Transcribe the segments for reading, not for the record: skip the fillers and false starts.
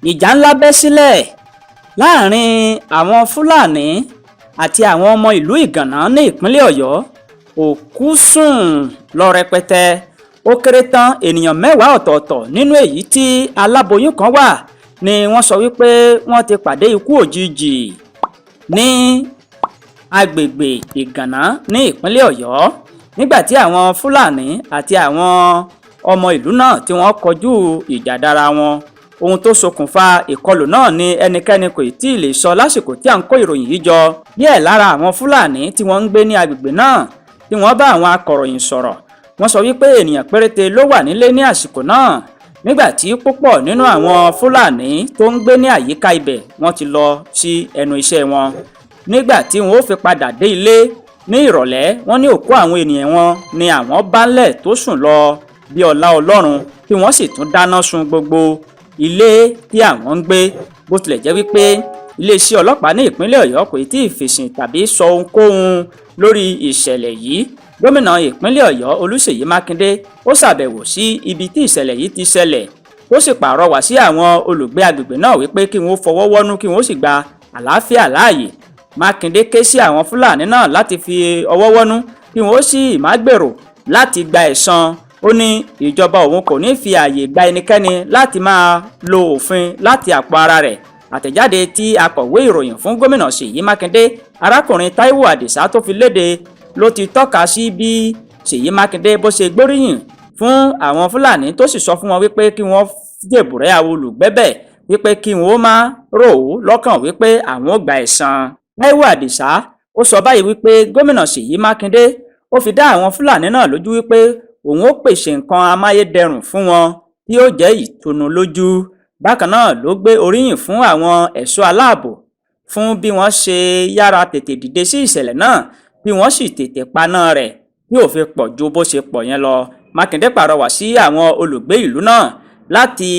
ìjà ńlá bẹ́ sílẹ̀ láàrin àwọn Fúlàní àti àwọn ọmọ ìlú Igan-Na ní ìpínlẹ̀ Ọ̀yọ́. Òkú sùn lọ rẹpẹtẹ, ó kéré tán ènìyàn 10 ọ̀tọ̀ọ̀tọ̀ nínú èyí tí aláboyún kan wà ni wọ́n sọ wípé wọ́n ti pàdé ikú òjijì ní agbègbè Igan-Na ní ìpínlẹ̀ Ọ̀yọ́ nígbà tí àwọn Fúlàní àti àwọn ọmọ ìlú náà tí wọ́n kọjú ìjà dára wọn. Ohun tó ṣokùnfà ìkọlù náà ni ẹnikẹ́ni kò tí ì lè sọ lásìkò tí à ń kó ìròyìn yìí jọ. Díẹ̀ lára àwọn Fúlàní tí wọ́n ń gbé ní agbègbè náà tí wọ́n bá àwọn akọ̀ròyìn sọ̀rọ̀, wọ́n sọ wípé ènìyàn péréte ló wà nílé ní àsìkò náà, nígbà tí púpọ̀ nínú àwọn Fúlàní tó ń gbé ní àyíká ibẹ̀ wọ́n ti lọ sí ẹnu iṣẹ́ wọn. Nígbà tí wọ́n ó fi padà dé ilé ní ìrọ̀lẹ́, wọ́n ní òkú àwọn ènìyàn wọn ni àwọn bálẹ̀ tó sùn lọ bí ọlá Ọlọ́run, tí wọ́n sì tún dáná sun gbogbo ilé tí àwọn ń gbé. Bó tilẹ̀ jẹ́ wípé iléeṣẹ́ ọlọ́pàá ní ìpínlẹ̀ Ọ̀yọ́ kò tí ì fèsì tàbí sọ ohunkóhun lórí ìṣẹ̀lẹ̀ yìí. Gómìnà ìpínlẹ̀ Ọ̀yọ́ Seyi Makinde ó ṣàbẹ̀wò sí ibi tí ìṣẹ̀lẹ̀ yìí ti ṣẹlẹ̀, ó sì pàrọwà sí àwọn olùgbé agbègbè náà wípé kí wọ́n fọwọ́ wọ́nú kí wọ́n sì gba àlàáfíà láàyè. Makinde ké sí àwọn Fúlàní náà láti fi ọwọ́ wọ́nú kí wọ́n sì má gbèrò láti gba ẹ̀san. Ó ní ìjọba òun kò ní fi ààyè gba ẹnikẹ́ni láti máa lo òfin láti àpò ara rẹ̀. Àtẹ̀jáde tí akọ̀wé ìròyìn fún gómìnà Seyi Makinde, arákùnrin Táíwò Àdìsá tó fi léde ló ti tọ́ka sí bí Seyi Makinde bó ṣe gbóríyìn fún àwọn Fúlàní tó sì sọ fún wọn wípé kí wọ́n jèbùrẹ́ àwọn olùgbẹ́bẹ̀, wípé kí wọ́n má rò ó lọ́kàn wípé àwọn ò gba ẹ̀san. Táíwò Àdìsá ó sọ báyìí wípé gómìnà Seyi Makinde ó fi dá àwọn Fúlàní náà lójú wípé òun ó pèsè nǹkan amáyédẹrùn fún wọn tí ó jẹ́ ìtùnú lójú. Bákan náà ló gbé oríyìn fún àwọn ẹ̀ṣọ́ aláàbò fún bí wọ́n ṣe yára tètè dìde sí ìṣẹ̀lẹ̀ náà, bí wọ́n sì tètè paná rẹ̀ tí ò fi pọ̀ ju bó ṣe pọ̀ yẹn lọ. Makinde pàrọwà sí àwọn olùgbé ìlú náà láti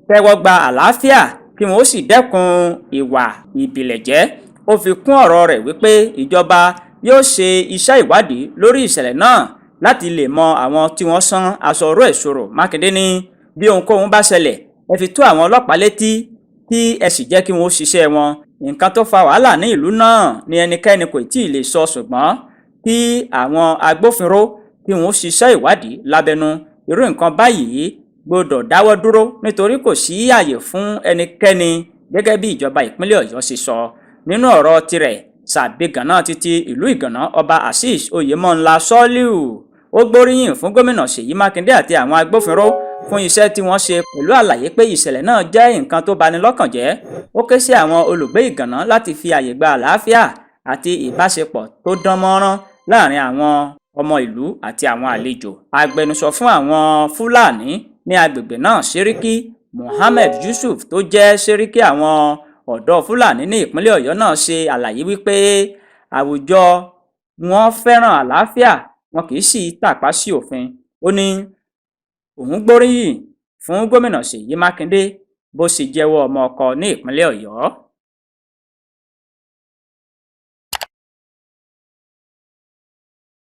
tẹ́wọ́ gba àlàáfíà kí wọ́n sì dẹ́kun ìwà ìbìlẹ̀jẹ́. Ó fi kún ọ̀rọ̀ rẹ̀ wípé ìjọba yóò ṣe iṣẹ́ ìwádìí lórí ìṣẹ̀lẹ̀ náà láti lè mọ àwọn tí wọ́n sán aṣọ oró ìṣòro. Makinde ní bí ohunkóhun bá ṣẹlẹ̀, ẹ fi tó àwọn ọlọ́pàá létí kí ẹ sì jẹ́ kí wọ́n ṣiṣẹ́ wọn. Nǹkan tó fa wàhálà ní ìlú náà ni ẹnikẹ́ni kò tí ì lè sọ, ṣùgbọ́n kí àwọn agbófinró kí wọ́n ṣiṣẹ́ ìwádìí lábẹ́nú. Irú nǹkan báyìí gbọ́dọ̀ dáwọ́ dúró nítorí kò sí àyè fún ẹnikẹ́ni, gẹ́gẹ́ bí ìjọba ìpínlẹ̀ Ọ̀yọ́ ṣe sọ. Nínú ọ̀rọ̀ tirẹ̀, Sàbẹ̀gànná títí ìlú Igan-Na ọba Azeez Oyèmọ́nlá Sọ́líù ó gbóríyìn fún gómìnà Seyi Makinde àti àwọn agbófinró fún iṣẹ́ tí wọ́n ṣe, pẹ̀lú àlàyé pé ìṣẹ̀lẹ̀ náà jẹ́ nǹkan tó bani lọ́kàn jẹ́. Ó ké sí àwọn olùgbé Igan-Na láti fi àyè gba àlàáfíà àti ìbáṣepọ̀ tó dán mọ́rán láàrin àwọn ọmọ ìlú àti àwọn àlejò. Agbẹnusọ fún àwọn Fúlàní ní agbègbè náà, Sẹ́ríkì Mohammed Yusuf, tó jẹ́ Sẹ́ríkì àwọn ọ̀dọ́ Fúlàní ní ìpínlẹ̀ Ọ̀yọ́ náà ṣe àlàyé wípé àwùjọ wọn fẹ́ràn àlàáfíà, wọn kì í sì tàpá sí òfin. Ó ní òun gbóríyìn fún gómìnà Seyi Makinde bó ṣe jẹ́wọ́ ọmọ ọkọ ní ìpínlẹ̀ Ọ̀yọ́.